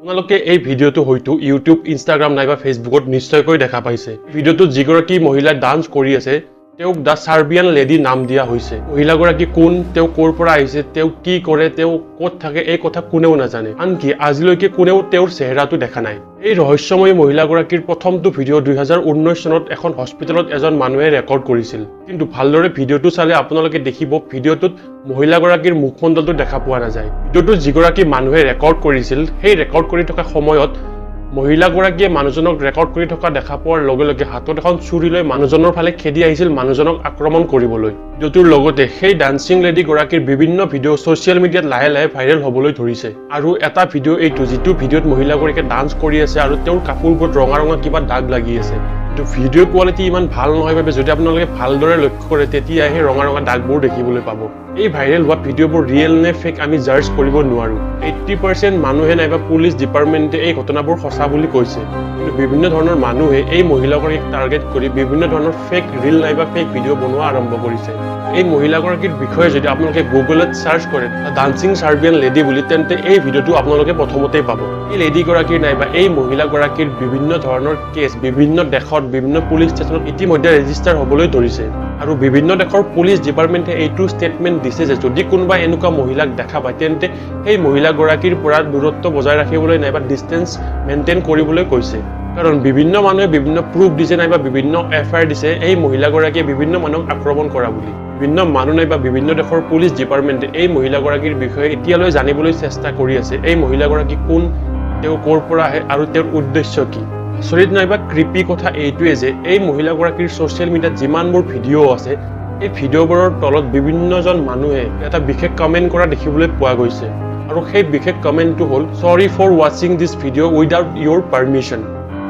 আপোনালোকে এই ভিডিঅ'টো হয়তো ইউটিউব, ইনষ্টাগ্ৰাম নাইবা ফেচবুকত নিশ্চয়কৈ দেখা পাইছে। ভিডিঅ'টোত যিগৰাকী মহিলাই ডান্স কৰি আছে তেওঁক দ্য চাৰ্বিয়ান লেডি নাম দিয়া হৈছে। মহিলাগৰাকী কোন, তেওঁ ক'ৰ পৰা আহিছে, তেওঁ কি কৰে, তেওঁ ক'ত থাকে এই কথা কোনেও নাজানে। আনকি আজিলৈকে কোনেও তেওঁৰ চেহেৰাটো দেখা নাই। এই ৰহস্যময়ী মহিলাগৰাকীৰ প্ৰথমটো ভিডিঅ' 2019 চনত এখন হস্পিটেলত এজন মানুহে ৰেকৰ্ড কৰিছিল। কিন্তু ভালদৰে ভিডিঅ'টো চালে আপোনালোকে দেখিব ভিডিঅ'টোত মহিলাগৰাকীৰ মুখমণ্ডলটো দেখা পোৱা নাযায়। ভিডিঅ'টোত যিগৰাকী মানুহে ৰেকৰ্ড কৰিছিল সেই ৰেকৰ্ড কৰি থকা সময়ত মহিলাগৰাকীয়ে মানুহজনক ৰেকৰ্ড কৰি থকা দেখা পোৱাৰ লগে লগে হাতত এখন ছুৰী লৈ মানুহজনৰ ফালে খেদি আহিছিল মানুহজনক আক্ৰমণ কৰিবলৈ। ভিডিঅ'টোৰ লগতে সেই ডান্সিং লেডিগৰাকীৰ বিভিন্ন ভিডিঅ' ছ'চিয়েল মিডিয়াত লাহে লাহে ভাইৰেল হ'বলৈ ধৰিছে। আৰু এটা ভিডিঅ' এইটো যিটো ভিডিঅ'ত মহিলাগৰাকীয়ে ডান্স কৰি আছে আৰু তেওঁৰ কাপোৰবোৰত ৰঙা ৰঙা কিবা দাগ লাগি আছে। কিন্তু ভিডিঅ' কোৱালিটি ইমান ভাল নহয় বাবে যদি আপোনালোকে ভালদৰে লক্ষ্য কৰে তেতিয়া সেই ৰঙা ৰঙা দাগবোৰ দেখিবলৈ পাব। এই ভাইৰেল হোৱা ভিডিঅ'বোৰ ৰিয়েল নে ফেক আমি জাজ কৰিব নোৱাৰো। 80% মানুহে নাইবা পুলিচ ডিপাৰ্টমেণ্টে এই ঘটনাবোৰ সঁচা বুলি কৈছে। কিন্তু বিভিন্ন ধৰণৰ মানুহে এই মহিলাগৰাকীক টাৰ্গেট কৰি বিভিন্ন ধৰণৰ ফেক ৰিল নাইবা ফেক ভিডিঅ' বনোৱা আৰম্ভ কৰিছে। এই মহিলাগৰাকীৰ বিষয়ে যদি আপোনালোকে গুগলত চাৰ্চ কৰে ডান্সিং চাৰ্বিয়ান লেডি বুলি তেন্তে এই ভিডিঅ'টো আপোনালোকে প্ৰথমতেই পাব। এই লেডিগৰাকীৰ নাইবা এই মহিলাগৰাকীৰ বিভিন্ন ধৰণৰ কেছ বিভিন্ন দেশত বিভিন্ন পুলিচ ষ্টেচনত ইতিমধ্যে ৰেজিষ্টাৰ হ'বলৈ ধৰিছে। আৰু বিভিন্ন দেশৰ পুলিচ ডিপাৰ্টমেণ্টে এইটো ষ্টেটমেণ্ট দিছে যে যদি কোনোবা এনেকুৱা মহিলাক দেখা পায় তেন্তে সেই মহিলাগৰাকীৰ পৰা দূৰত্ব বজাই ৰাখিবলৈ নাইবা ডিষ্টেঞ্চ মেইনটেইন কৰিবলৈ কৈছে। কাৰণ বিভিন্ন মানুহে বিভিন্ন প্ৰুফ দিছে নাইবা বিভিন্ন এফআইআৰ দিছে এই মহিলাগৰাকীয়ে বিভিন্ন মানুহক আক্ৰমণ কৰা বুলি। বিভিন্ন মানুহ নাইবা বিভিন্ন দেশৰ পুলিচ ডিপাৰ্টমেণ্টে এই মহিলাগৰাকীৰ বিষয়ে এতিয়ালৈ জানিবলৈ চেষ্টা কৰি আছে। এই মহিলাগৰাকী কোন, তেওঁ ক'ৰ পৰা আহে আৰু তেওঁৰ উদ্দেশ্য কি। আচৰিত নাইবা ক্ৰিপি কথা এইটোৱে যে এই মহিলাগৰাকীৰ ছ'চিয়েল মিডিয়াত যিমানবোৰ ভিডিঅ' আছে এই ভিডিঅ'বোৰৰ তলত বিভিন্নজন মানুহে এটা বিশেষ কমেণ্ট কৰা দেখিবলৈ পোৱা গৈছে। আৰু সেই বিশেষ কমেণ্টটো হ'ল "Sorry for watching this video without your permission"।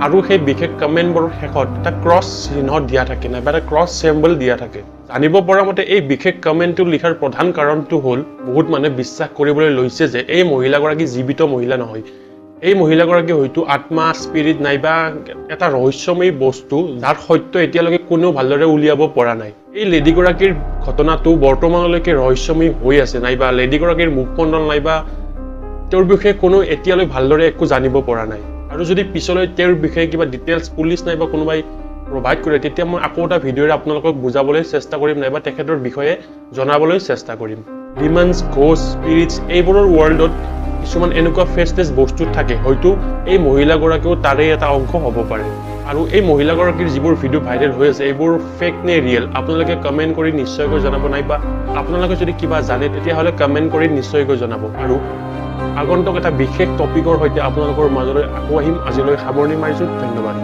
আৰু সেই বিশেষ কমেণ্টবোৰৰ শেষত এটা ক্ৰছ চিহ্ন দিয়া থাকে নাইবা এটা ক্ৰছ চিম্বল দিয়া থাকে। জানিব পৰা মতে এই বিশেষ কমেণ্টটো লিখাৰ প্ৰধান কাৰণটো হ'ল বহুত মানুহে বিশ্বাস কৰিবলৈ লৈছে যে এই মহিলাগৰাকী জীৱিত মহিলা নহয়। এই মহিলাগৰাকী হয়তো আত্মা, স্পিৰিট নাইবা এটা ৰহস্যময়ী বস্তু যাৰ সত্য এতিয়ালৈকে কোনেও ভালদৰে উলিয়াব পৰা নাই। এই লেডিগৰাকীৰ ঘটনাটো বৰ্তমানলৈকে ৰহস্যময়ী হৈ আছে নাইবা লেডিগৰাকীৰ মুখমণ্ডল নাইবা তেওঁৰ বিষয়ে কোনো এতিয়ালৈ ভালদৰে একো জানিব পৰা নাই। আৰু যদি পিছলৈ তেওঁৰ বিষয়ে কিবা ডিটেইলছ পুলিচ নাইবা কোনোবাই প্ৰভাইড কৰে তেতিয়া মই আকৌ এটা ভিডিঅ'ৰে আপোনালোকক বুজাবলৈ চেষ্টা কৰিম নাইবা তেখেতৰ বিষয়ে জনাবলৈ চেষ্টা কৰিম। ডিমনছ, ঘোষ্ট, স্পিৰিটছ এইবোৰৰ ৱৰ্ল্ডত কিছুমান এনেকুৱা ফেচলেছ বস্তু থাকে হয়তো এই মহিলাগৰাকীও তাৰে এটা অংশ হ'ব পাৰে। আৰু এই মহিলাগৰাকীৰ যিবোৰ ভিডিঅ' ভাইৰেল হৈ আছে এইবোৰ ফেক নে ৰিয়েল আপোনালোকে কমেণ্ট কৰি নিশ্চয়কৈ জনাব নাইবা আপোনালোকে যদি কিবা জানে তেতিয়াহ'লে কমেণ্ট কৰি নিশ্চয়কৈ জনাব। আৰু আগন্তুক এটা বিশেষ টপিকৰ সৈতে আপোনালোকৰ মাজলৈ আকৌ আহিম। আজিলৈ সামৰণি মাৰিছোঁ। ধন্যবাদ।